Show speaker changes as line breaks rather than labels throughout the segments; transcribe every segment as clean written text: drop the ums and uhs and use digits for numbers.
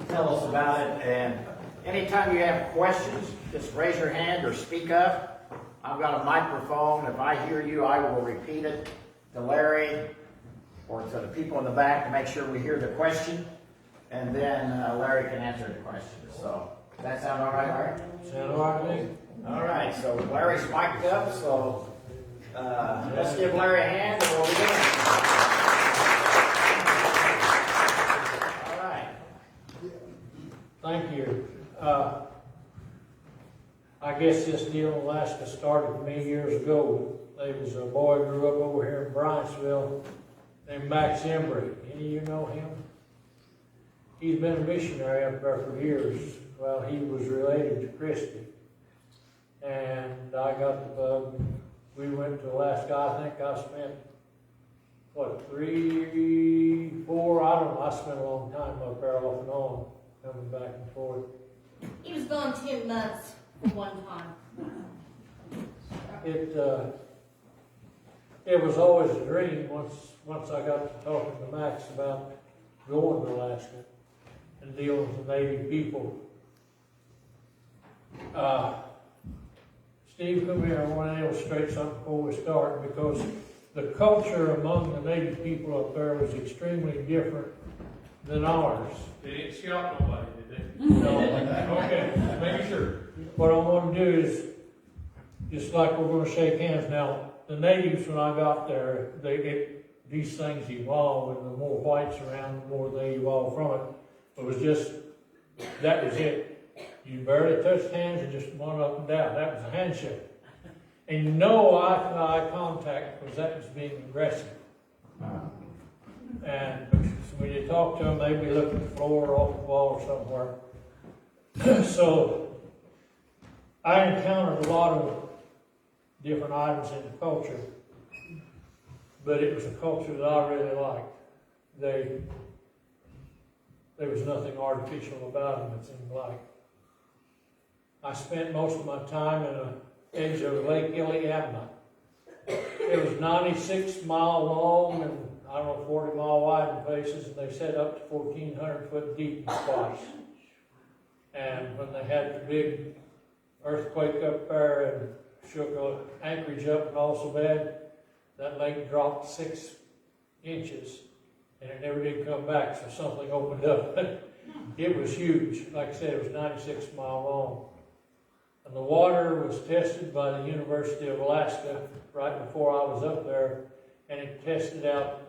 tell us about it. And anytime you have questions, just raise your hand or speak up. I've got a microphone. If I hear you, I will repeat it to Larry or to the people in the back to make sure we hear the question. And then Larry can answer the question. So, does that sound all right, Larry?
Sound all right to me?
All right, so Larry's mic'd up, so let's give Larry a hand and we'll begin. All right.
Thank you. I guess this deal in Alaska started many years ago. There was a boy who grew up over here in Bryant'sville named Max Embry. Any of you know him? He's been a missionary up there for years. Well, he was related to Christy. And I got the bug. We went to Alaska. I think I spent, 3, 4, I don't know. I spent a long time up there off and on, coming back and forth.
He was gone 10 months for one time.
It was always a dream once I got to talking to Max about going to Alaska and dealing with the Native people. Steve, come here. I want to illustrate something before we start, because the culture among the Native people up there was extremely different than ours.
They didn't shout nobody, did they?
No.
Okay, make sure.
What I want to do is, just like we're going to shake hands now, the natives, when I got there, these things evolve, and the more whites around, the more they evolve from it. It was just, that was it. You barely touched hands and just went up and down. That was a handshake. And you know eye contact, because that was being aggressive. And when you talk to them, they'd be looking at the floor or off the wall or somewhere. So I encountered a lot of different items in the culture, but it was a culture that I really liked. There was nothing artificial about them, it seemed like. I spent most of my time in the edge of Lake Iliamna. It was 96 mile long and, 40 mile wide in places, and they said up to 1,400 foot deep in spots. And when they had the big earthquake up there and shook Anchorage up and also bad, that lake dropped 6 inches, and it never did come back, so something opened up. It was huge. Like I said, it was 96 mile long. And the water was tested by the University of Alaska right before I was up there, and it tested out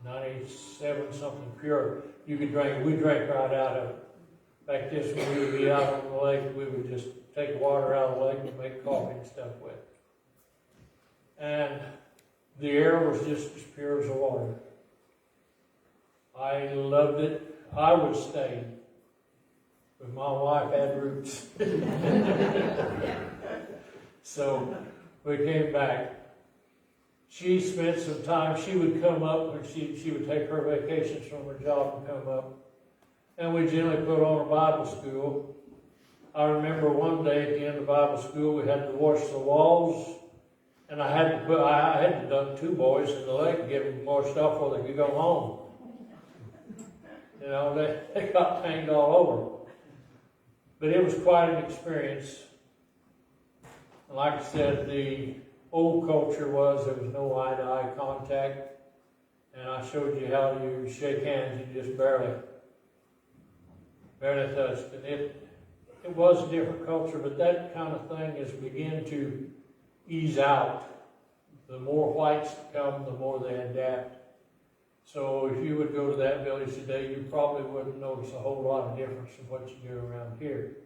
97 something pure. You could drink, we drank right out of it. Like this, when we would be out on the lake, we would just take water out of the lake and make coffee and stuff with it. And the air was just as pure as the water. I loved it. I would stay, but my wife had roots. So we came back. She spent some time. She would come up when she would take her vacations from her job and come up. And we generally put on a Bible school. I remember one day at the end of Bible school, we had to wash the walls, and I had to dunk 2 boys in the lake and get them washed off before they could go home. You know, they got tamed all over. But it was quite an experience. And like I said, the old culture was there was no eye-to-eye contact, and I showed you how you shake hands. You just barely touched, and it was a different culture. But that kind of thing is begin to ease out. The more whites come, the more they adapt. So if you would go to that village today, you probably wouldn't notice a whole lot of difference in what you do around here.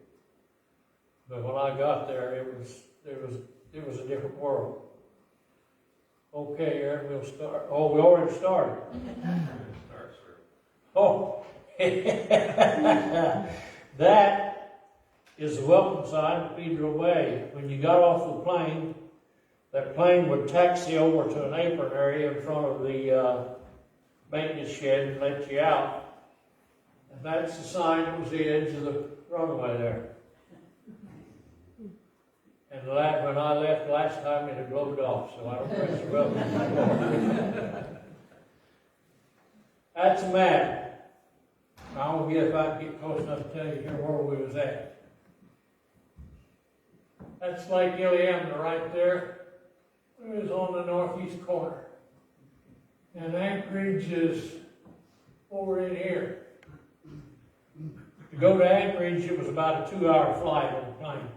But when I got there, it was a different world. Okay, Aaron, we'll start. Oh, we already started. Oh, that is the welcome sign at Pedro Bay. When you got off the plane, that plane would taxi over to an apron area in front of the maintenance shed and let you out. And that's the sign that was the edge of the runway there. And when I left last time, it had glowed off, so I don't press the welcome. That's a map. I won't get if I can get close enough to tell you here where we was at. That's Lake Iliamna right there. It was on the northeast corner. And Anchorage is over in here. To go to Anchorage, it was about a 2-hour flight on a plane.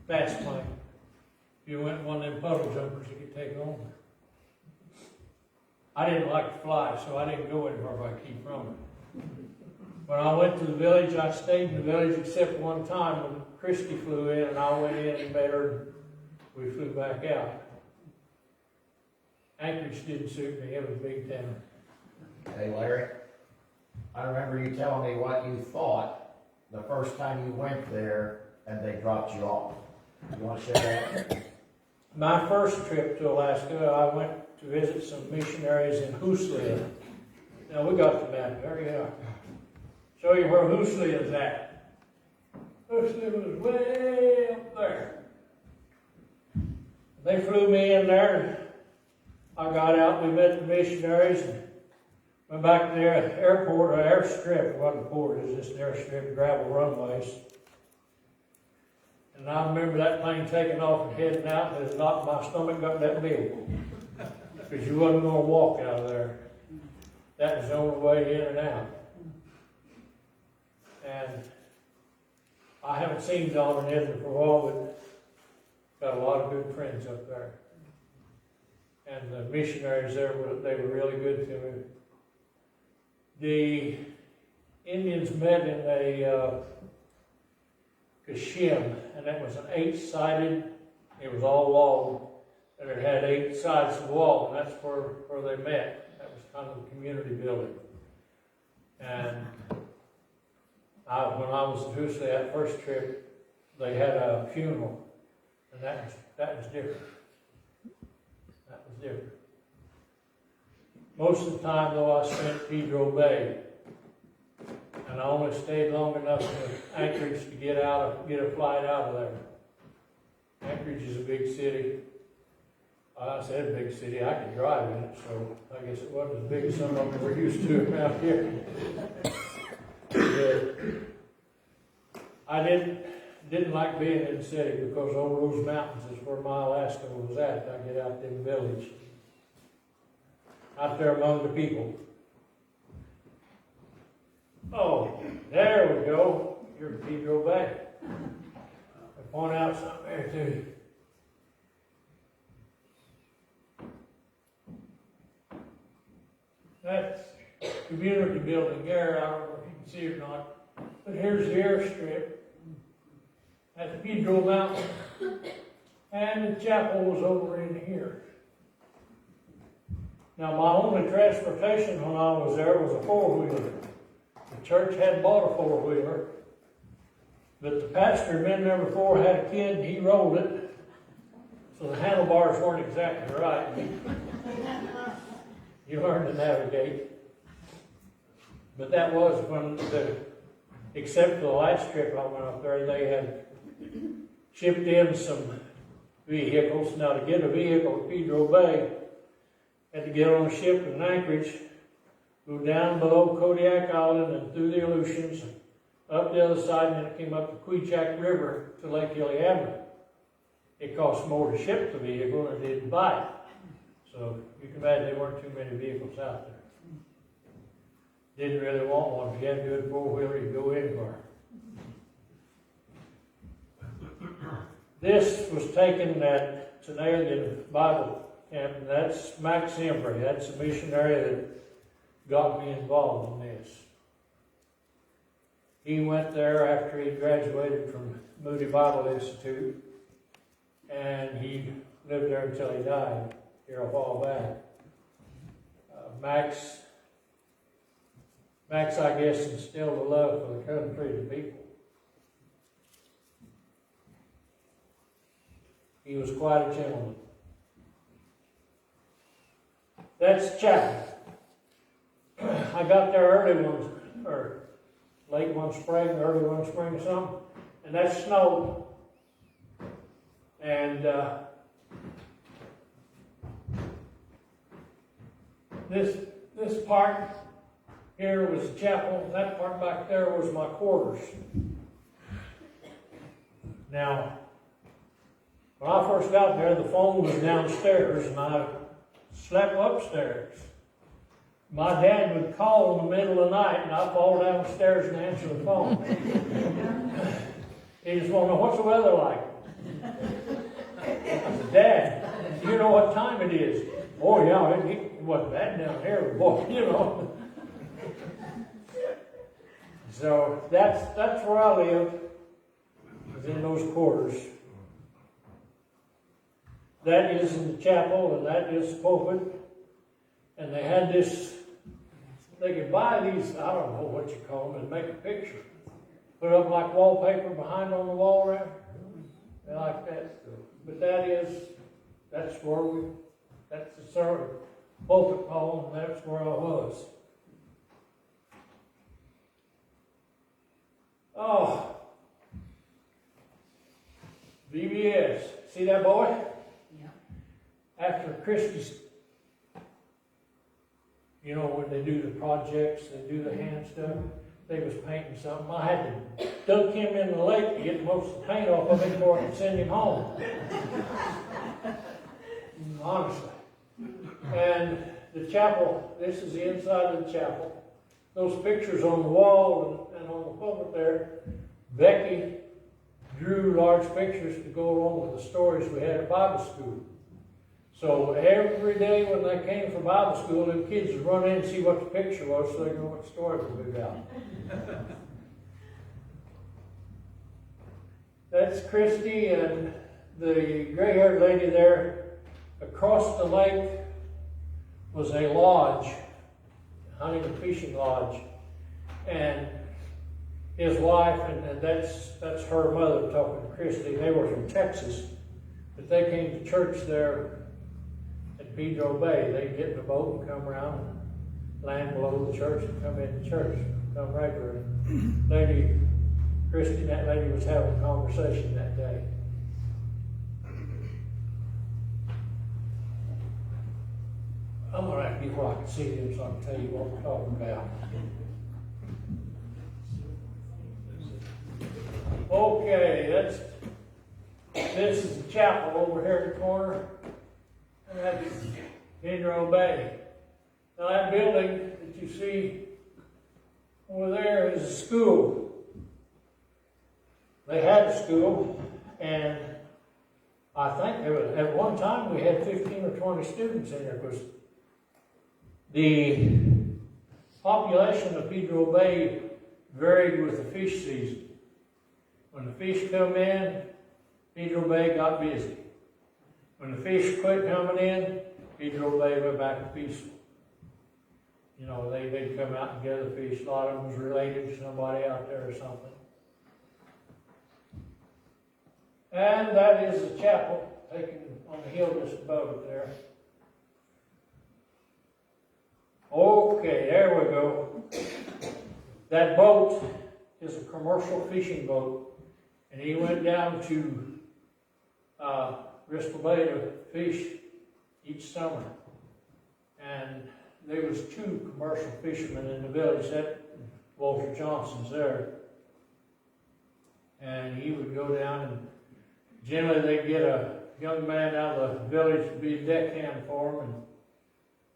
Fast plane. If you went in one of them puddle jumpers, you could take on. I didn't like to fly, so I didn't go anywhere if I could keep from it. When I went to the village, I stayed in the village except one time when Christy flew in and I went in and met her. We flew back out. Anchorage didn't suit me. It was a big town.
Hey, Larry, I remember you telling me what you thought the first time you went there and they dropped you off. You want to share that?
My first trip to Alaska, I went to visit some missionaries in Hooslea. Now, we got the map. There you are. Show you where Hooslea is at. Hooslea was way up there. They flew me in there. I got out, we met the missionaries, and went back to the airport, or airstrip. It wasn't a port, it was just an airstrip, gravel runways. And I remember that plane taking off and heading out, and my stomach got that big. Because you wasn't going to walk out of there. That was the only way in and out. And I haven't seen Don and Edna for a while, but got a lot of good friends up there. And the missionaries there, they were really good to me. The Indians met in a Kashim, and that was an 8-sided, it was all log, and it had 8 sides of the wall, and that's where they met. That was kind of a community building. And when I was in Hoosley that first trip, they had a funeral, and that was different. That was different. Most of the time, though, I spent Pedro Bay, and I only stayed long enough in Anchorage to get a flight out of there. Anchorage is a big city. I said big city, I could drive in it, so I guess it wasn't as big as some of them were used to around here. I didn't like being in the city because over those mountains is where my Alaska was at. I get out in the village, out there among the people. Oh, there we go. You're in Pedro Bay. I'll point out something there too. That's community building there. I don't know if you can see it or not. But here's the airstrip. That's Pedro Mountain. And the chapel was over in here. Now, my only transportation when I was there was a 4-wheeler. The church had bought a 4-wheeler. But the pastor had been there before, had a kid, and he rolled it. So the handlebars weren't exactly right. You learn to navigate. But that was when except for the last trip I went up there, they had shipped in some vehicles. Now, to get a vehicle at Pedro Bay, had to get on a ship in Anchorage, go down below Kodiak Island and through the Aleutians, up the other side, and then it came up the Queechak River to Lake Iliamna. It cost more to ship the vehicle than it did to buy it. So you can imagine there weren't too many vehicles out there. Didn't really want one. If you had a good 4-wheeler, you'd go anywhere. This was taken at Tenalian Bible Camp, and that's Max Embry. That's a missionary that got me involved in this. He went there after he graduated from Moody Bible Institute, and he lived there until he died here a while back. Max, I guess, instilled a love for the country and the people. He was quite a gentleman. That's Chapel. I got there late one spring, early one spring, something, and that snowed. And this part Here was the chapel, that part back there was my quarters. Now, when I first got there, the phone was downstairs and I slept upstairs. My dad would call in the middle of the night and I'd fall downstairs and answer the phone. He just wanted to know, what's the weather like? I said, Dad, you know what time it is? Oh yeah, it wasn't bad down here, boy, you know. So that's where I lived, was in those quarters. That is in the chapel, and that is the pulpit. And they had this, they could buy these, I don't know what you call them, and make a picture. Put up like wallpaper behind on the wall there. They like that. But that's the sermon, pulpit hall, and that's where I was. Oh, VBS. See that boy?
Yeah.
After Christie's, you know, when they do the projects, they do the hand stuff, they was painting something. I had to dunk him in the lake to get most of the paint off of him before I could send him home. Honestly. And the chapel, this is the inside of the chapel. Those pictures on the wall and on the pulpit there, Becky drew large pictures to go along with the stories we had at Bible school. So every day when they came for Bible school, the kids would run in and see what the picture was so they know what story it was about. That's Christy, and the gray-haired lady there. Across the lake was a lodge, hunting and fishing lodge, and his wife, and that's her mother talking to Christy. They were from Texas, but they came to church there at Pedro Bay. They'd get in a boat and come around and land below the church and come into church, come regular. Christy and that lady was having a conversation that day. I'm going to have to get where I can see them so I can tell you what we're talking about. Okay, this is the chapel over here in the corner, and that's Pedro Bay. Now that building that you see over there is a school. They had a school, and I think at one time we had 15 or 20 students in there, because the population of Pedro Bay varied with the fish season. When the fish come in, Pedro Bay got busy. When the fish quit coming in, Pedro Bay went back to peaceful. You know, they'd come out and gather fish. A lot of them was related to somebody out there or something. And that is the chapel, taken on the hill just above it there. Okay, there we go. That boat is a commercial fishing boat, and he went down to Bristol Bay to fish each summer. And there was 2 commercial fishermen in the village. That Walter Johnson's there, and he would go down, and generally they'd get a young man out of the village to be a deckhand for them, and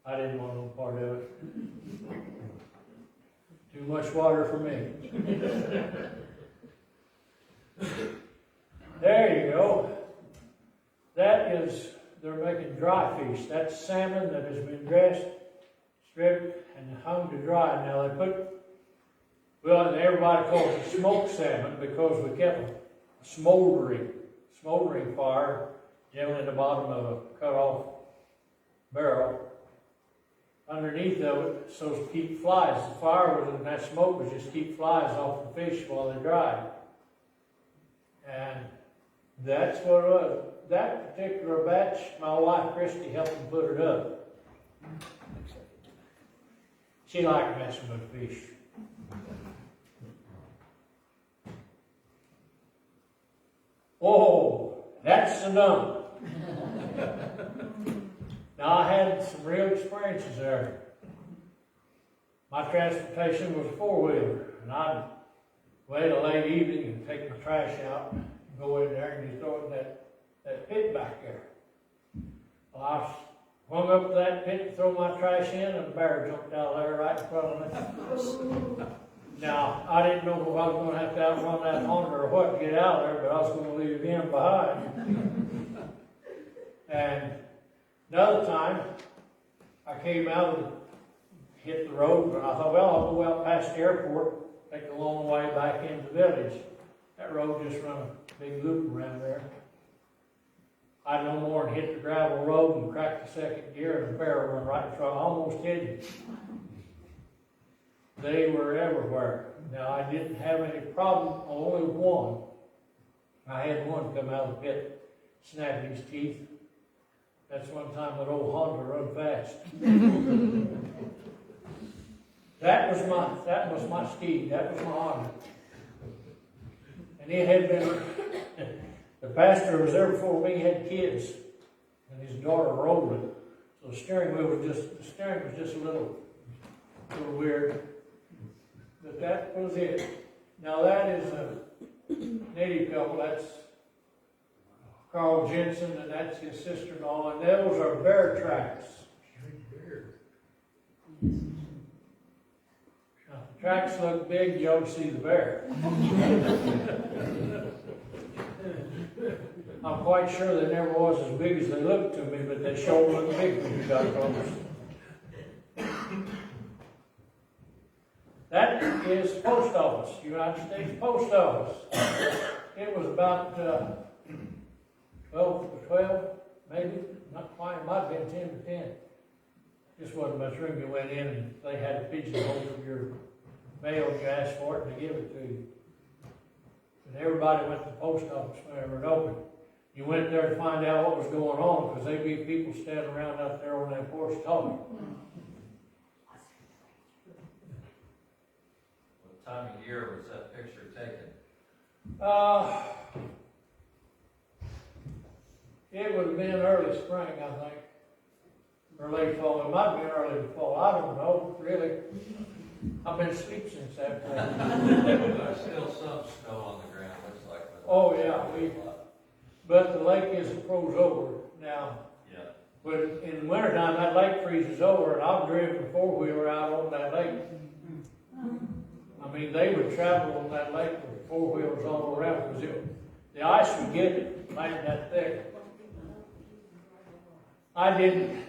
I didn't want no part of it. Too much water for me. There you go. That is, they're making dry fish. That's salmon that has been dressed, stripped, and hung to dry. Now they put, well, everybody calls it smoked salmon because we kept a smoldering fire, generally in the bottom of a cut-off barrel, underneath of it, so to keep flies. The fire was, and that smoke was just keep flies off the fish while they dried. And that's what it was. That particular batch, my wife Christy helped them put it up. She liked messing with fish. Oh, that's the dump. Now I had some real experiences there. My transportation was a four-wheeler, and I'd wait a late evening and take my trash out, and go in there and just throw it in that pit back there. Well, I hung up to that pit to throw my trash in, and a bear jumped out there right in front of me. Now, I didn't know if I was gonna have to outrun that Honda or what to get out of there, but I was gonna leave him behind. And another time, I came out and hit the road, and I thought, well, I'll go out past the airport, take a long way back into the village. That road just run a big loop around there. I no more than hit the gravel road and cracked the second gear, and the bear run right in front. I almost hit him. They were everywhere. Now, I didn't have any problem, only one. I had one come out of the pit, snapping his teeth. That's one time that old Honda run fast. That was my steed, that was my Honda. And he had been, the pastor was there before me, had kids, and his daughter rode it. So the steering was just a little weird. But that was it. Now that is a native couple, that's Carl Jensen, and that's his sister-in-law, and those are bear tracks. Now, the tracks look big, you ought to see the bear. I'm quite sure they never was as big as they looked to me, but they sure look big when you got close. That is post office, United States Post Office. It was about 12, maybe, not quite, it might have been 10 to 10. Just wasn't much room. You went in and they had a pigeonhole for your mail and you asked for it and they give it to you. And everybody went to the post office whenever it opened. You went there to find out what was going on because there'd be people standing around out there on that porch talking.
What time of year was that picture taken?
It would have been early spring, I think. Or late fall. It might have been early fall. I don't know, really. I've been asleep since that time.
There's still some snow on the ground, looks like.
Oh, yeah. But the lake isn't froze over now.
Yeah.
But in the wintertime, that lake freezes over, and I've driven a four-wheeler out on that lake. I mean, they would travel on that lake with four-wheelers all around, because the ice would get it, land that thick. I didn't,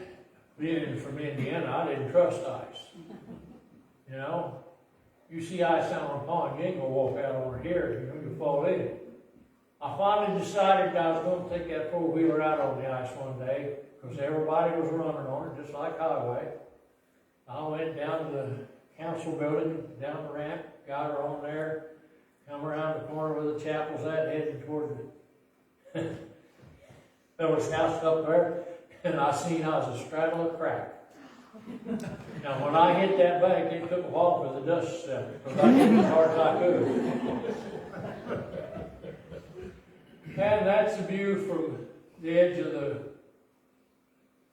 being from Indiana, I didn't trust ice. You know? You see ice out on a pond, you ain't gonna walk out over here, you know, you'll fall in. I finally decided I was going to take that four-wheeler out on the ice one day, because everybody was running on it, just like highway. I went down to the council building, down the ramp, got her on there, come around the corner where the chapel's at, heading toward the fellow's house up there, and I seen I was astraddle a crack. Now, when I hit that bank, it took a while for the dust to settle, because I hit as hard as I could. And that's the view from the edge of the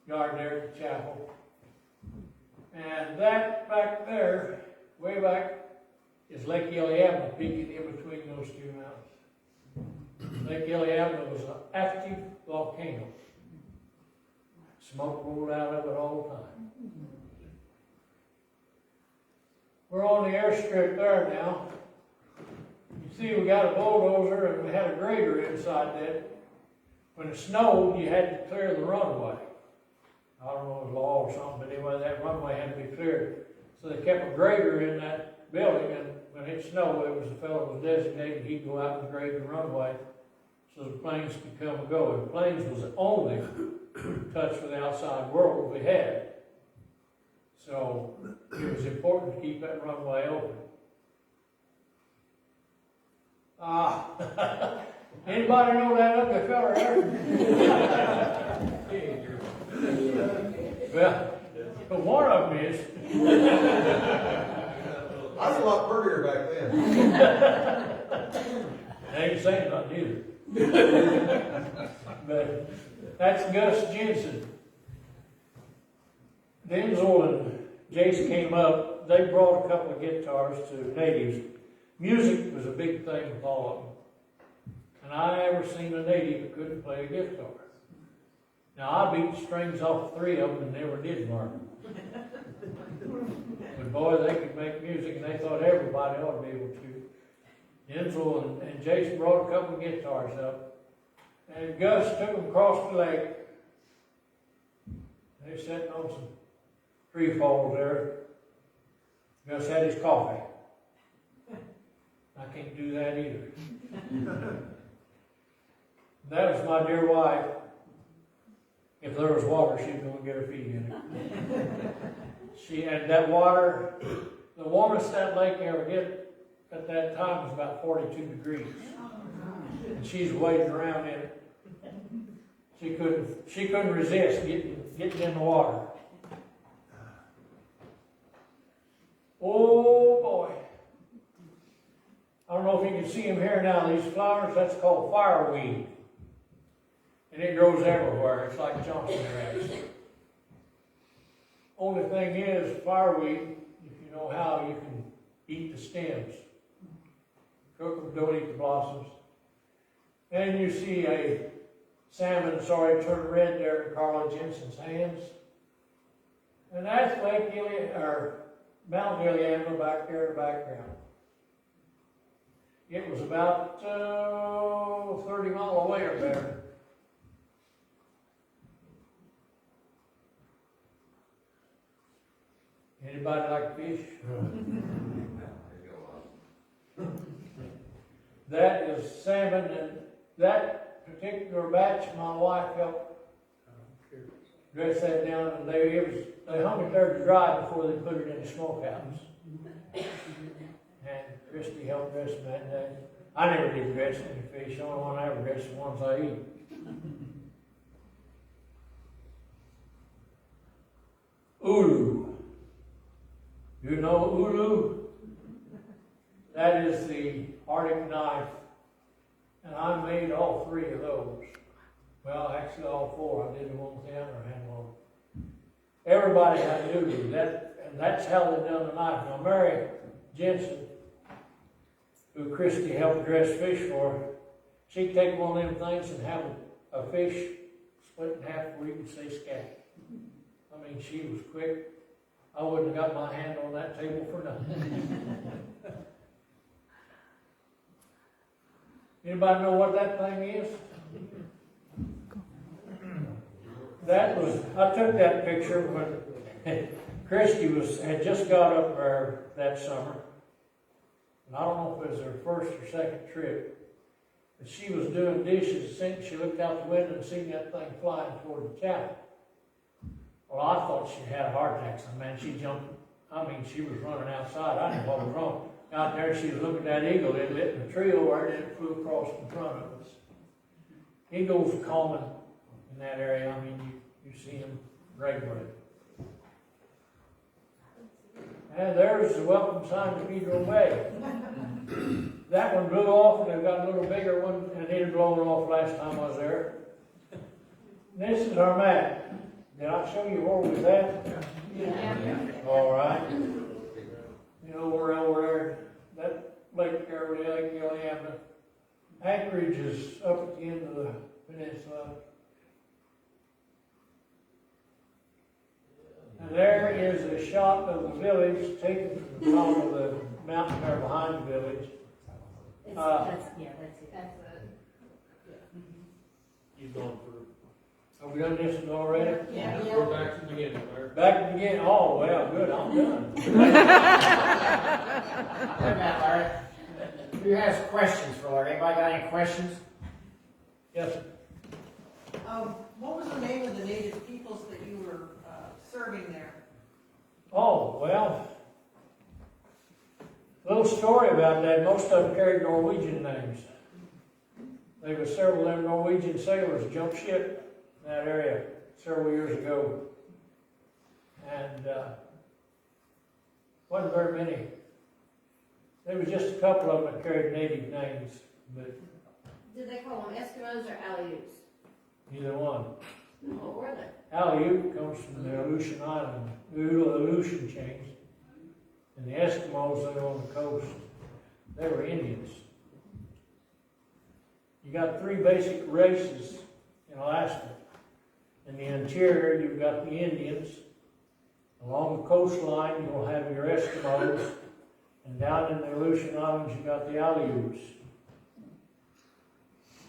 yard there at the chapel. And that back there, way back, is Lake Iliamna peeking in between those two mountains. Lake Iliamna was an active volcano. Smoke rolled out of it all the time. We're on the airstrip there now. You see, we got a bulldozer and we had a grader inside that. When it snowed, you had to clear the runway. I don't know if it was law or something, but anyway, that runway had to be cleared. So they kept a grader in that building, and when it snowed, it was the fellow who was designated, he'd go out and grade the runway so the planes could come and go. And planes was the only touch with the outside world we had. So it was important to keep that runway open. Anybody know that ugly fella there? Well, one of them is.
I was a lot prettier back then.
They ain't saying nothing either. But that's Gus Jensen. Denzel and Jace came up, they brought a couple of guitars to natives. Music was a big thing with all of them. And I ever seen a native that couldn't play a guitar. Now, I beat the strings off 3 of them and never did learn. But boy, they could make music, and they thought everybody ought to be able to. Denzel and Jason brought a couple of guitars up, and Gus took them across the lake. They sitting on some tree falls there. Gus had his coffee. I can't do that either. That was my dear wife. If there was water, she was going to get her feet in it. She had that water, the warmest that lake ever get at that time was about 42 degrees. And she's wading around in it. She couldn't resist getting in the water. Oh boy. I don't know if you can see them here now, these flowers, that's called fireweed. And it grows everywhere, it's like Johnson grass. Only thing is, fireweed, if you know how, you can eat the stems. Cook them, don't eat the blossoms. And you see a salmon, turn red there in Carla Jensen's hands. And that's Lake Iliamna, or Mount Iliamna back there in the background. It was about 30 miles away or better. Anybody like fish? That is salmon, and that particular batch, my wife helped dress that down, and they hung it there to dry before they put it in the smokehouse. And Christy helped dress them that day. I never did dress any fish. The only one I ever dressed the ones I eat. Ulu. You know ulu? That is the Arctic knife. And I made all 3 of those. Well, actually all 4. I did the one with the hammer handle. Everybody had ulu. And that's how they done the knife. Now Mary Jensen, who Christy helped dress fish for, she'd take one of them things and have a fish split in half where you could say scat. I mean, she was quick. I wouldn't have got my hand on that table for nothing. Anybody know what that thing is? That was, I took that picture when Christy had just got up there that summer. And I don't know if it was her first or second trip. But she was doing dishes, she looked out the window and seen that thing flying toward the chapel. Well, I thought she had a heart attack. Man, she jumped. She was running outside. I didn't know what was wrong. Out there, she was looking at that eagle. It lit in the tree over there, and it flew across in front of us. Eagles are common in that area. You see them regularly. And there's the welcome sign to Pedro Bay. That one blew off, and they've got a little bigger one, and it had blown off last time I was there. This is our map. Did I show you where we was at?
Yeah.
All right. You know, we're over there, that lake there, Lake Iliamna. Anchorage is up at the end of the peninsula. And there is a shot of the village taken from the top of the mountain there behind the village.
That's it.
You've gone through.
Have we done this one already?
Yeah.
We're back to the beginning, Larry.
Back to the beginning. Oh, well, good, I'm done.
Wait a minute, Larry. Who has questions for Larry? Anybody got any questions?
Yes, sir.
What was the name of the native peoples that you were serving there?
Oh, well, little story about that. Most of them carried Norwegian names. There were several of them Norwegian sailors jumped ship in that area several years ago. And wasn't very many. There was just a couple of them that carried native names, but
Did they call them Eskimos or Aleuts?
neither one.
What were they?
Aleut comes from the Aleutian Island, Aleutian chains. And the Eskimos that are on the coast, they were Indians. You got three basic races in Alaska. In the interior, you've got the Indians. Along the coastline, you'll have your Eskimos. And down in the Aleutian Islands, you've got the Aleuts.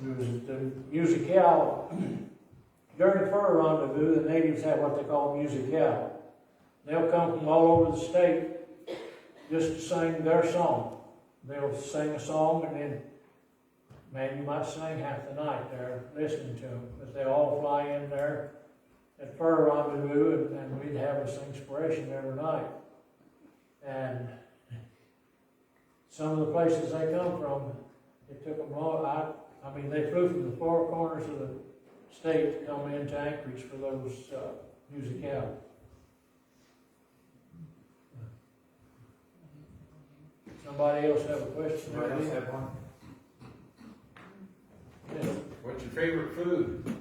The musicale. During fur rendezvous, the natives have what they call musicale. They'll come from all over the state just to sing their song. They'll sing a song and then maybe you might sing half the night there listening to them. But they all fly in there at fur rendezvous and we'd have a inspiration every night. And some of the places they come from, it took them long. I mean, they flew from the four corners of the state to come into Anchorage for those musicales. Somebody else have a question?
Anybody else have one?
Yes.
What's your favorite food?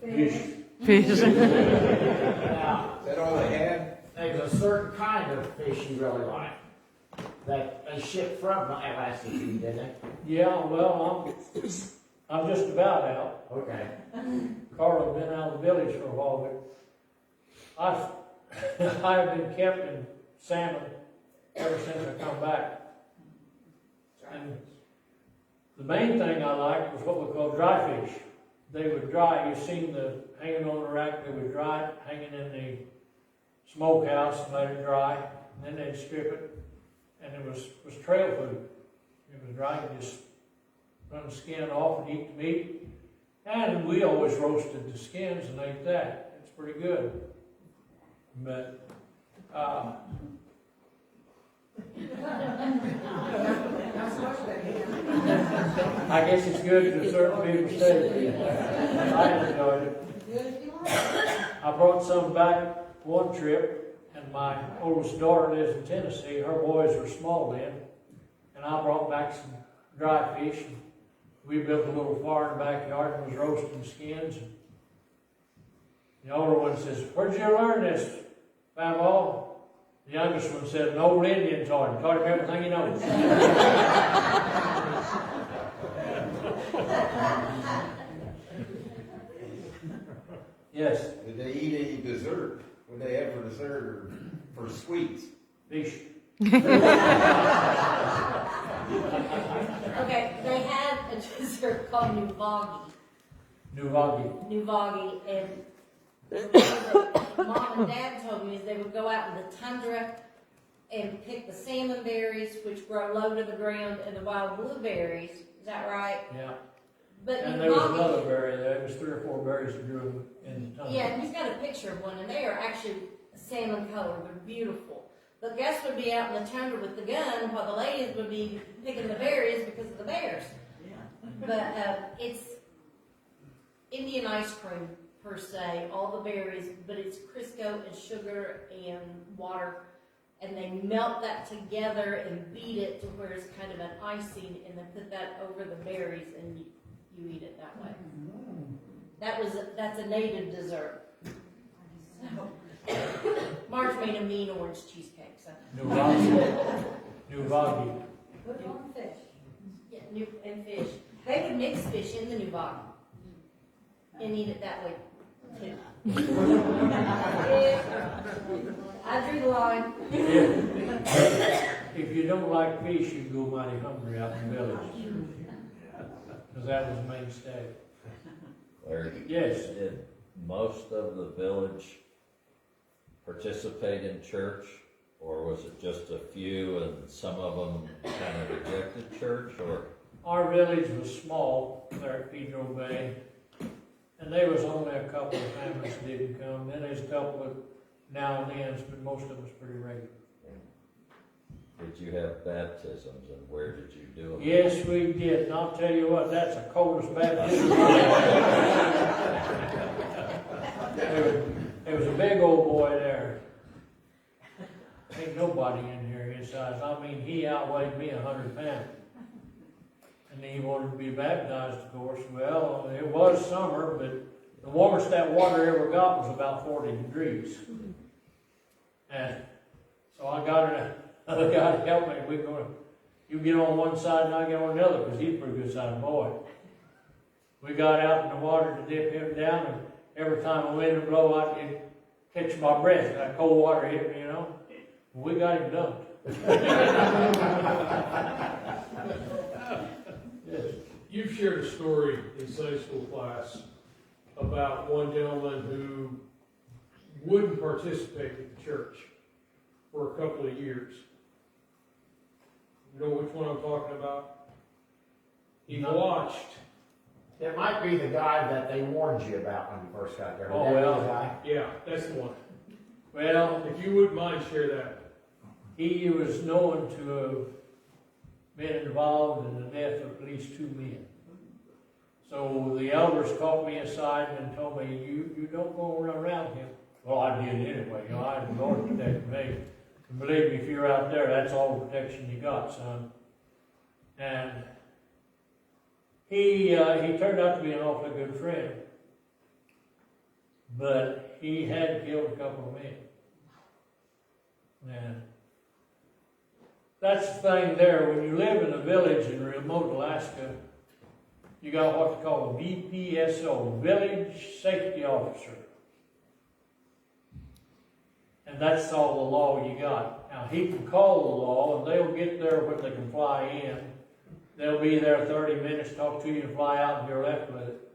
Fish.
Now,
Is that all they had?
there's a certain kind of fish you really like that they ship from Alaska to you, didn't they?
Yeah, well, I'm just about out.
Okay.
Carla's been out of the village for a while, but I've been kept in salmon ever since I come back. And the main thing I liked was what we call dry fish. They would dry, you seen the hanging on the rack, they would dry it, hanging in the smokehouse and let it dry, and then they'd strip it, and it was trail food. It was dry, you just run the skin off and eat the meat. And we always roasted the skins and ate that. It's pretty good. But, I guess it's good to certain people's taste. I enjoyed it. I brought some back one trip, and my oldest daughter lives in Tennessee. Her boys were small then, and I brought back some dry fish. We built a little fire in the backyard and was roasting skins. The older one says, "Where'd you learn this, Pavlov?" The youngest one said, "An old Indian taught him. Taught him everything he knows." Yes,
Did they eat any dessert? What they have for dessert or for sweets?
fish.
Okay, they had a dessert called Nuvagi.
Nuvagi.
And what Mom and Dad told me is they would go out in the tundra and pick the salmon berries, which grow low to the ground, and the wild blueberries. Is that right?
Yeah.
But
And there was
Nuvagi-
another berry there. There was 3 or 4 berries that grew in the tunnel.
Yeah, and he's got a picture of one, and they are actually salmon color. They're beautiful. The guests would be out in the tundra with the gun, while the ladies would be picking the berries because of the bears. But it's Indian ice cream per se, all the berries, but it's Crisco and sugar and water, and they melt that together and beat it to where it's kind of an icing, and then put that over the berries, and you eat it that way. That's a native dessert. So, Marge made a mean orange cheesecake. So.
Nuvagi.
Put it on fish. Yeah, and fish. They would mix fish in the Nuvagi and eat it that way too. I drew the line.
If you don't like fish, you go mighty hungry out in the village. Because that was the mainstay.
Larry,
Yes.
did most of the village participate in church, or was it just a few and some of them kind of rejected church, or?
Our village was small there at Pedro Bay, and there was only a couple of families that didn't come. Then there's a couple of now and then, but most of us pretty regular.
Did you have baptisms, and where did you do them?
Yes, we did, and I'll tell you what, that's the coldest baptism. There was a big old boy there. Ain't nobody in here his size. I mean, he outweighed me 100 pounds. And he wanted to be baptized, of course. Well, it was summer, but The warmest that water ever got was about 40 degrees. And so I got another guy to help me. You get on one side and I get on the other, because he's a pretty good sized boy. We got out in the water to dip him down, and every time the wind would blow, I could catch my breath. That cold water hit me, you know. We got him dumped. Yes.
You've shared a story in Sunday school class about one gentleman who wouldn't participate at the church for a couple of years. You know which one I'm talking about? He
No.
watched.
It might be the guy that they warned you about when you first got there.
Oh,
Would that be
well.
the guy?
Yeah, that's the one.
Well,
If you wouldn't mind, share that.
he was known to have been involved in the death of at least 2 men. So the elders called me aside and told me, you don't go around him. Well, I did anyway. You know, I had the Lord protecting me. And believe me, if you're out there, that's all the protection you got, son. And he turned out to be an awfully good friend. But he had killed a couple of men. And that's the thing there. When you live in a village in remote Alaska, you got what they call a VPSO, Village Safety Officer. And that's all the law you got. Now, he can call the law, and they'll get there when they can fly in. They'll be there 30 minutes, talk to you, and fly out, and you're left with it.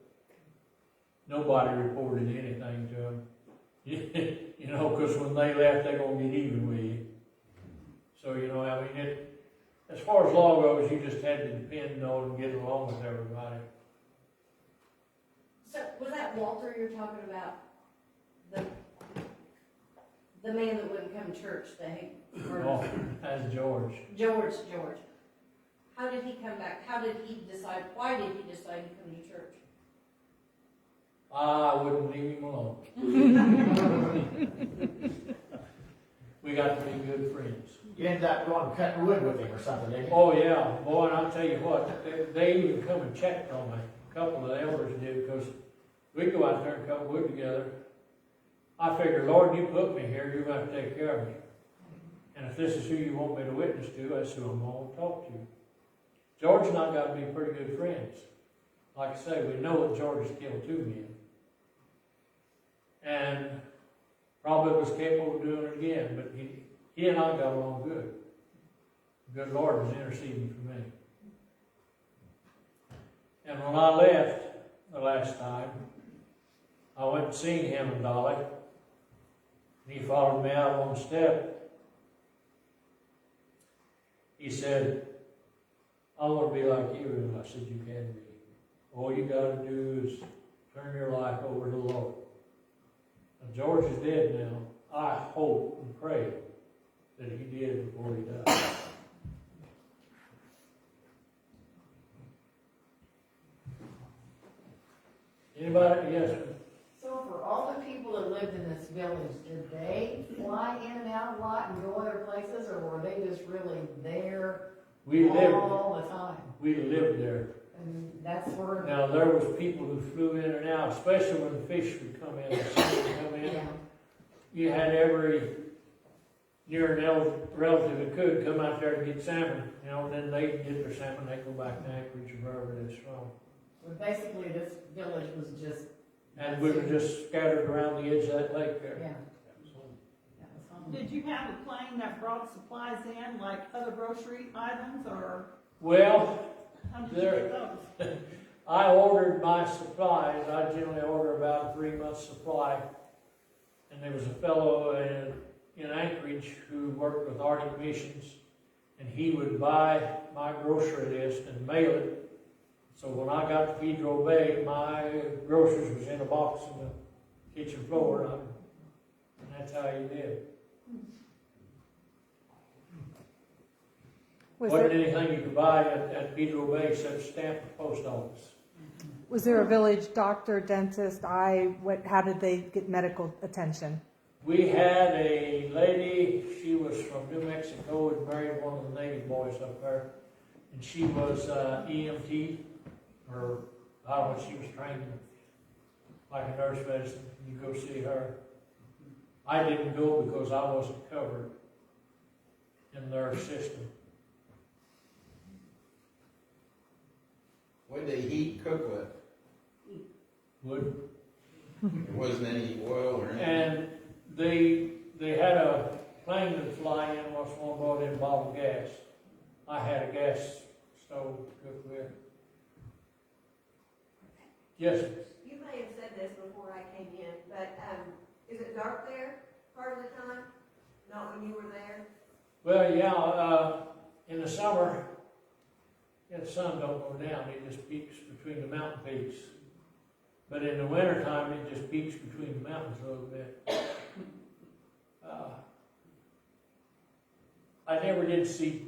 Nobody reported anything to them. You know, because when they left, they're going to get even with you. So, you know, I mean, as far as law goes, you just had to depend on and get along with everybody.
So, was that Walter you're talking about? The man that wouldn't come to church,
Oh, that's George.
George. How did he come back? Why did he decide to come to church?
I wouldn't leave him alone. We got to be good friends.
You ended up going cutting wood with him or something, didn't you?
Oh yeah, boy, and I'll tell you what, they even come and checked on me. A couple of the elders did, because we go out there and cut wood together. I figured, Lord, you put me here, you're going to take care of me. And if this is who you want me to witness to, that's who I'm going to talk to. George and I got to be pretty good friends. Like I say, we know that George has killed 2 men. And probably was capable of doing it again, but he and I got along good. The good Lord was interceding for me. And when I left the last time, I went and seen him and Dolly. And he followed me out on the step. He said, I want to be like you. And I said, you can be. All you got to do is turn your life over to the Lord. And George is dead now. I hope and pray that he did before he died. Anybody? Yes, sir.
So for all the people that lived in this village, did they fly in and out a lot and go other places, or were they just really there
We lived
all the time?
there.
And that's where,
Now, there was people who flew in and out, especially when the fish would come in, the salmon would come in.
yeah,
You had every near and relative that could come out there to get salmon, you know, and then they'd get their salmon, they'd go back to Anchorage or wherever it's from.
but basically this village was just,
And we were just scattered around the edge of that lake there.
yeah. That was home.
Did you have a plane that brought supplies in, like other grocery items, or
Well,
how did you get those?
I ordered my supplies. I generally order about a 3-month supply. And there was a fellow in Anchorage who worked with Arctic Missions, and he would buy my grocery list and mail it. So when I got to Pedro Bay, my groceries was in a box on the kitchen floor, and that's how you did. Wasn't anything you could buy at Pedro Bay except stamp the post office.
Was there a village doctor, dentist, how did they get medical attention?
We had a lady, she was from New Mexico and married one of the native boys up there. And she was EMT, or I don't know, she was trained like a nurse medicine, you go see her. I didn't go because I wasn't covered in their system.
What did they heat and cook with?
Would
There wasn't any oil or anything.
And they had a plane that fly in, once one brought in bottled gas. I had a gas stove to cook with. Yes,
You may have said this before I came in, but, is it dark there part of the time? Not when you were there?
well, yeah, in the summer, the sun don't go down, it just peaks between the mountain peaks. But in the wintertime, it just peaks between the mountains a little bit. I never did see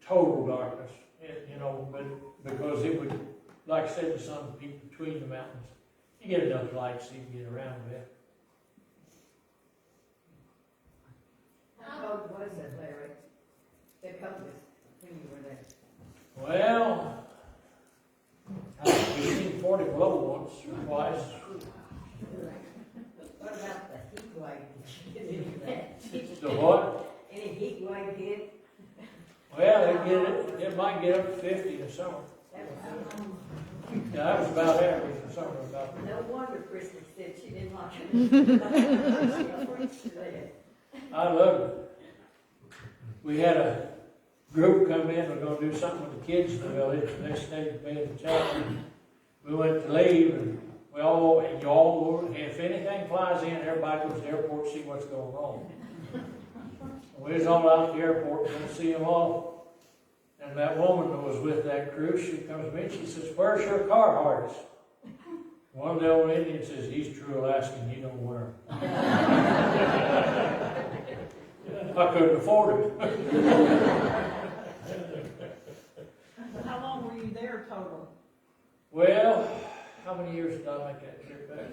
total darkness, but because it would, like I said, the sun peaked between the mountains. You get enough light so you can get around a bit.
How cold was it, Larry? The coldest when you were there?
Well, I've seen 40 below once or twice.
What about the heat wave? Did you get any of that?
The what?
Any heat wave hit?
Well, it might get up to 50 in the summer. Yeah, that was about average in summer, about.
No wonder Christy said she didn't like it.
I loved it. We had a group come in, we're gonna do something with the kids in the village, and they stayed in bed in the chapel. We went to leave, and if anything flies in, everybody goes to the airport to see what's going on. We was all out at the airport, gonna see them all. And that woman that was with that crew, she comes to me, she says, "Where's your car harness?" One of the old Indians says, "He's true Alaskan, he don't wear 'em." I couldn't afford it.
How long were you there total?
Well, how many years did I make that trip back?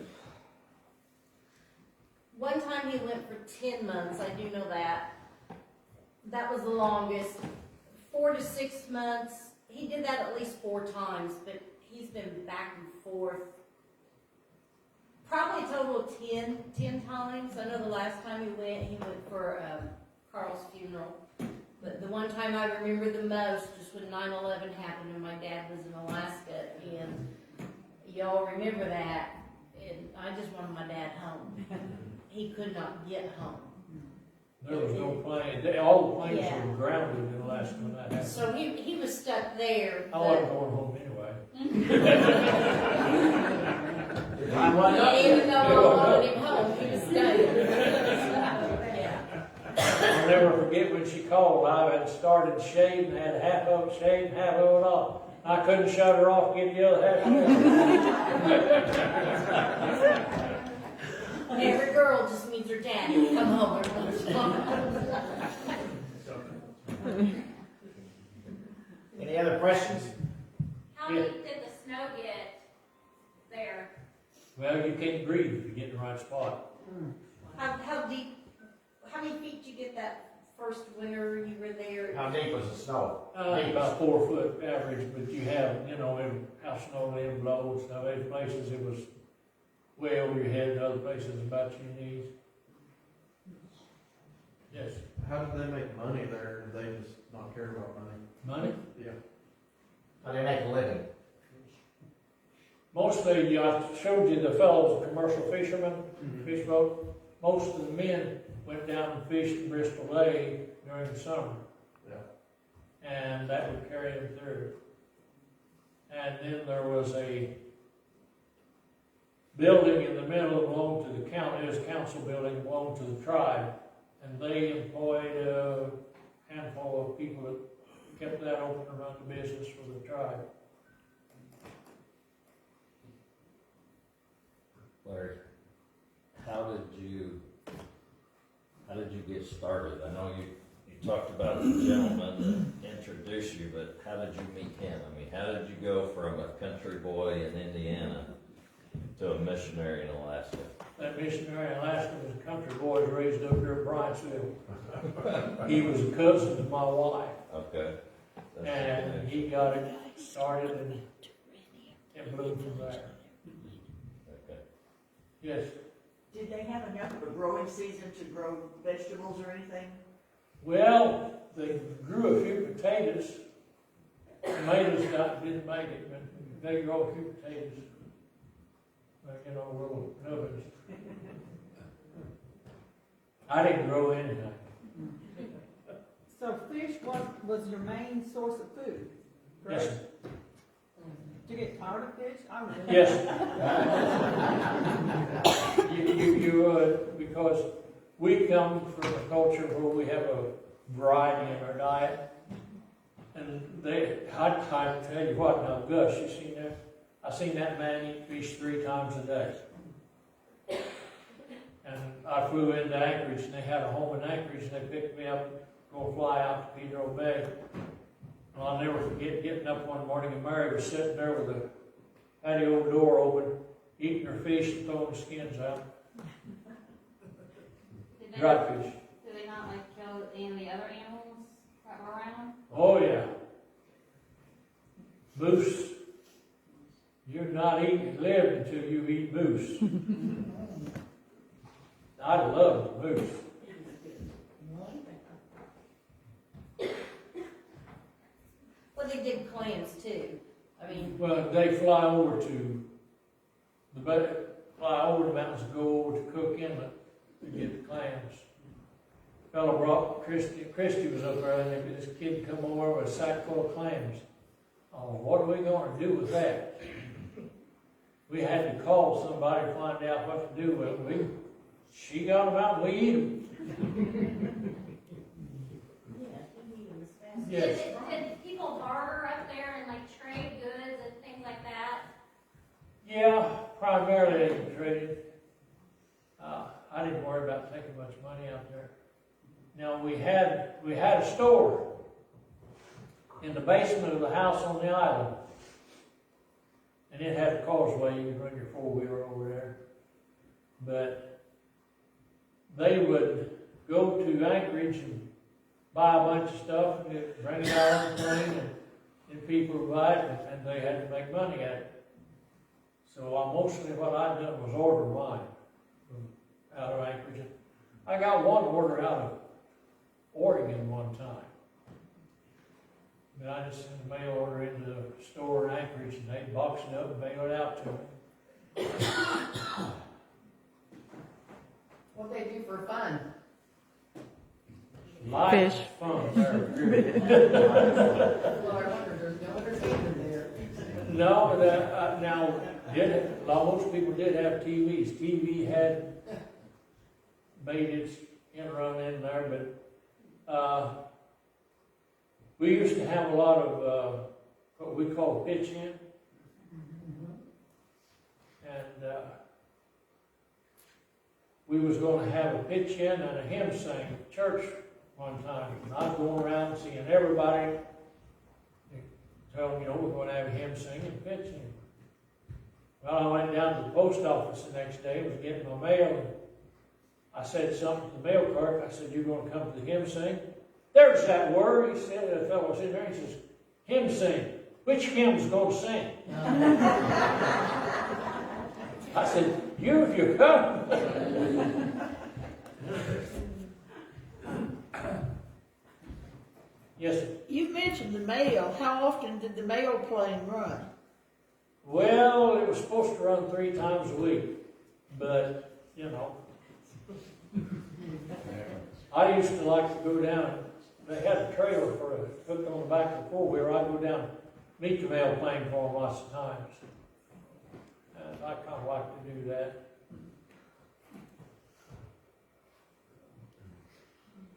One time he went for 10 months, I do know that. That was the longest. 4 to 6 months. He did that at least 4 times, but he's been back and forth. Probably a total of 10 times. I know the last time he went for Carl's funeral. But the one time I remember the most was when 9/11 happened and my dad was in Alaska, and y'all remember that. And I just wanted my dad home. He could not get home.
There was no plane. All the planes
Yeah.
were grounded in Alaska when that happened.
So he was stuck there.
I wasn't going home anyway.
Even though I wanted him home, he was staying. Yeah.
I'll never forget when she called. I had started shaving, had half of it shaved, half of it off. I couldn't shut her off, get the other half shaved.
Every girl just needs her daddy to come home every once in a while.
Any other questions?
How deep did the snow get there?
Well, you can't breathe if you get in the right spot.
How deep, how many feet did you get that first winter you were there?
How deep was the snow?
About 4 foot average, but you have, how snow wind blows, now there's places it was way over your head, and other places about your knees. Yes.
How did they make money there? Did they just not care about money?
Money?
Yeah.
How do they make a living?
Mostly, I showed you the fellows, commercial fishermen, fish boat. Most of the men went down and fished in Bristol Lake during the summer.
Yeah.
And that would carry them through. And then there was a building in the middle that belonged to the county, it was a council building, that belonged to the tribe. And they employed a handful of people that kept that open and run the business for the tribe.
Larry, how did you get started? I know you talked about the gentleman that introduced you, but how did you meet him? I mean, how did you go from a country boy in Indiana to a missionary in Alaska?
That missionary in Alaska was a country boy raised up there in Bryant'sville. He was a cousin of my wife.
Okay.
And he got it started and it blew from there.
Okay.
Yes.
Did they have enough of a growing season to grow vegetables or anything?
Well, they grew a few potatoes. Tomatoes didn't make it, but they grow a few potatoes. Like, little nubbins. I didn't grow anything.
So fish was your main source of food, correct?
Yes.
Did you get tired of fish? I would.
Yes. Because we come from a culture where we have a variety in our diet. And I tell you what, now Gus, you seen that? I seen that man eat fish 3 times a day. And I flew into Anchorage, and they had a home in Anchorage, and they picked me up, going to fly out to Pedro Bay. And I'll never forget getting up one morning, and Mary was sitting there with the patio door open, eating her fish and throwing the skins out. Dried fish.
Do they not like kill any of the other animals that were around?
Oh yeah. Moose. You're not live until you eat moose. I love moose.
Well, they did clams too. I mean,
Well, they fly over the mountains and go over to Cook Inlet to get the clams. Fellow brought Christy was up there, and this kid come over with a sack full of clams. Oh, what are we going to do with that? We had to call somebody to find out what to do with them. She got them out, and we eat them. Yes.
Did people barter up there and like trade goods and things like that?
Yeah, primarily they traded. I didn't worry about taking much money out there. Now we had a store in the basement of the house on the island, and it had a causeway. You could run your 4-wheeler over there. But they would go to Anchorage and buy a bunch of stuff and bring it out on the plane, and people would buy it, and they had to make money at it. So mostly what I'd done was order wine from out of Anchorage. I got one order out of Oregon one time. But I just sent a mail order into the store in Anchorage, and they'd box it up and mail it out to me.
What they do for fun?
Life is fun. There.
Well, I wonder, there's no entertainment there.
No, now, most people did have TVs. TV had made its run in there, but we used to have a lot of what we call pitch-in. And we was going to have a pitch-in and a hymn sing at church one time. And I was going around seeing everybody, tell them, we're going to have a hymn sing and pitch-in. Well, I went down to the post office the next day, was getting my mail, and I said something to the mail clerk. I said, "You're going to come to the hymn sing?" "There's that word," he said. The fellow was in there, he says, "Hymn sing. Which hymn's going to sing?" I said, "You if you come." Yes, sir.
You mentioned the mail. How often did the mail plane run?
Well, it was supposed to run 3 times a week, but, I used to like to go down. They had a trailer hooked on the back of the 4-wheeler. I'd go down, meet the mail plane for them lots of times. And I kind of like to do that.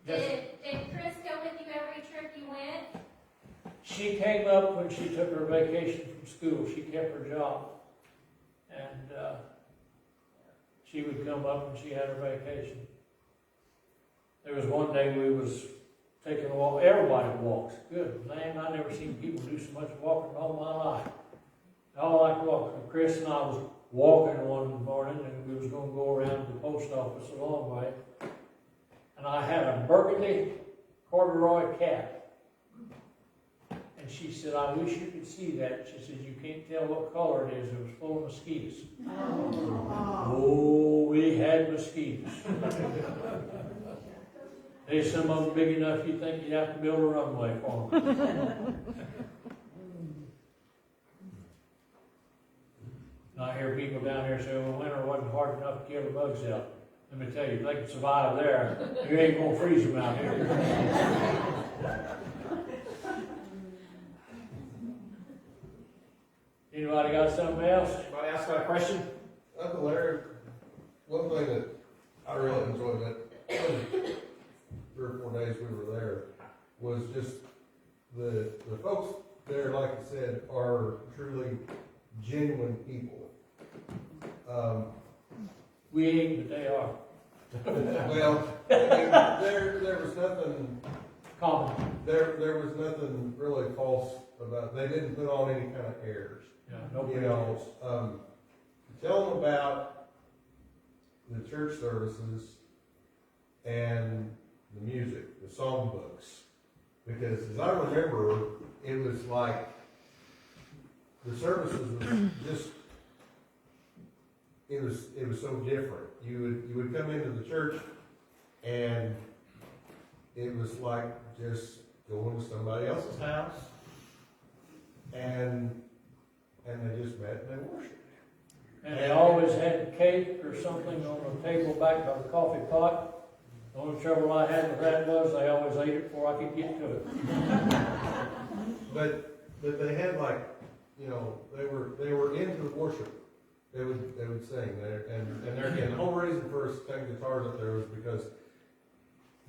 Yes.
Did Chris go with you every trip you went?
She came up when she took her vacation from school. She kept her job. And she would come up when she had her vacation. There was one day we was taking a walk. Everybody walks. Good man, I never seen people do so much walking all my life. I like walking. Chris and I was walking one morning, and we was going to go around to the post office a long way. And I had a burgundy corduroy cap. And she said, I wish you could see that. She said, you can't tell what color it is. It was full of mosquitoes. Oh, we had mosquitoes. There's some of them big enough you think you'd have to build a runway for them. I hear people down here say, well, winter wasn't hard enough to kill the bugs out. Let me tell you, if they can survive there, you ain't gonna freeze them out here. Anybody got something else?
Anybody else got a question?
Uncle Larry, one thing that I really enjoyed that 3 or 4 days we were there was just the folks there, like I said, are truly genuine people.
We ain't, but they are.
Well, I mean, there was nothing
Common.
there was nothing really false about. They didn't put on any kind of airs.
Yeah, no
You know, tell them about the church services and the music, the songbooks, because as I remember, it was like the services was just. It was so different. You would come into the church, and it was like just going to somebody else's house, and they just met and they worshiped.
And they always had cake or something on the table back by the coffee pot. The only trouble I had with that was they always ate it before I could get to it.
But they had like, you know, they were into worship. They would sing there, and there again, the whole reason for us taking guitars up there was because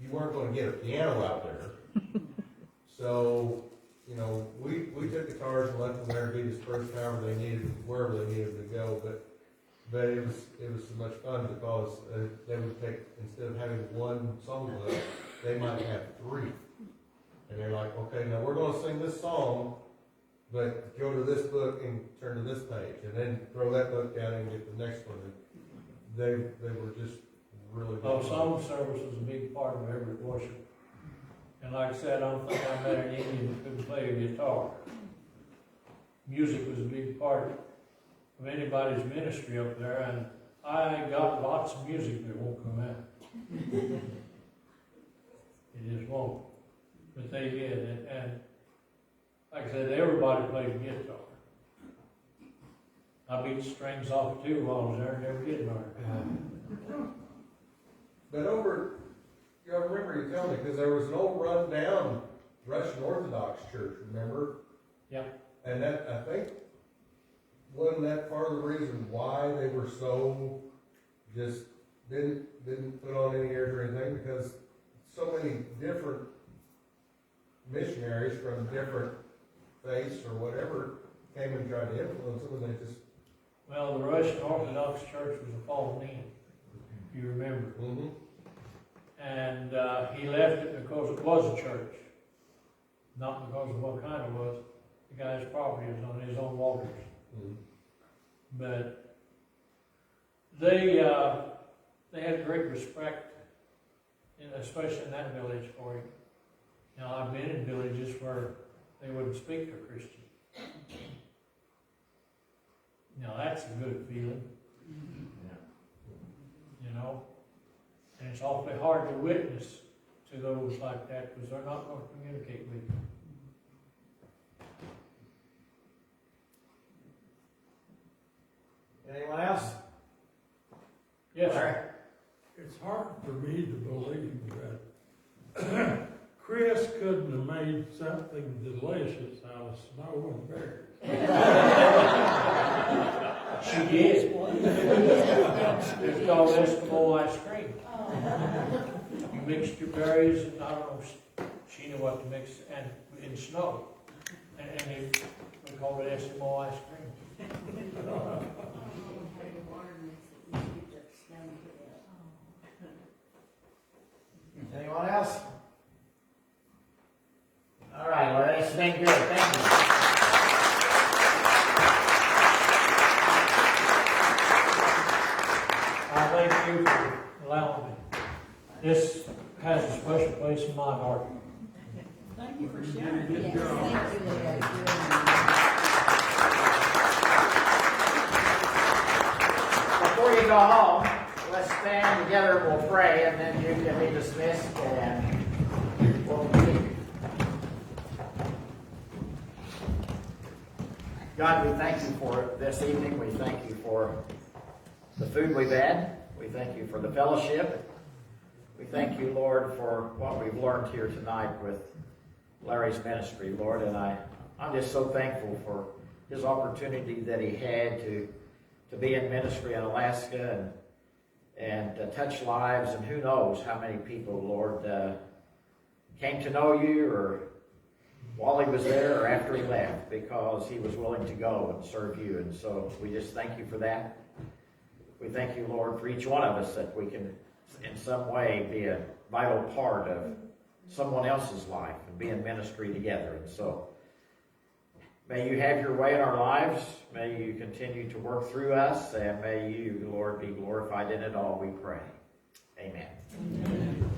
you weren't going to get a piano out there. So, you know, we took guitars and let them there and be dispersed however they needed, wherever they needed to go. But it was so much fun because they would take, instead of having one songbook, they might have 3, and they're like, okay, now we're going to sing this song. But go to this book and turn to this page, and then throw that book down and get the next one. And they were just really good.
Oh, song service was a big part of every worship. And like I said, I don't think I met an Indian that couldn't play a guitar. Music was a big part of anybody's ministry up there, and I got lots of music that won't come out. It just won't. But they did, and like I said, everybody played guitar. I beat the strings off it too while I was there, never did learn.
But over, I remember you telling me, because there was an old run-down Russian Orthodox church, remember?
Yeah.
And that, I think, wasn't that part of the reason why they were so just didn't put on any airs or anything, because so many different missionaries from different faiths or whatever came and tried to influence them, and they just.
Well, the Russian Orthodox Church was a fallen in, if you remember.
Mm-hmm.
And he left it because it was a church, not because of what kind it was. The guy's property was on his own waters.
Mm-hmm.
But they had great respect, especially in that village for him. Now, I've been in villages where they wouldn't speak to a Christian. Now, that's a good feeling. You know? And it's awfully hard to witness to those like that because they're not going to communicate with you.
Anyone else?
Yes,
Larry?
It's hard for me to believe that Chris couldn't have made something delicious out of snow and berries.
she did. It's called Eskimo ice cream. You mixed your berries, and I don't know, she knew what to mix, and in snow. And we called it Eskimo ice cream.
Anyone else? All right, Larry, it's been good. Thank you.
I thank you for allowing me. This has a special place in my heart.
Thank you. you for sharing.
Good
Yes,
job.
thank you, Larry.
Before you go home, let's stand together and we'll pray, and then you can be dismissed and we'll meet. God, we thank you for this evening. We thank you for the food we've had. We thank you for the fellowship. We thank you, Lord, for what we've learned here tonight with Larry's ministry, Lord. And I'm just so thankful for his opportunity that he had to be in ministry in Alaska and touch lives. And who knows how many people, Lord, came to know you, or while he was there or after he left, because he was willing to go and serve you. And so we just thank you for that. We thank you, Lord, for each one of us, that we can in some way be a vital part of someone else's life and be in ministry together. And so may you have your way in our lives. May you continue to work through us, and may you, Lord, be glorified in it all, we pray. Amen. Amen.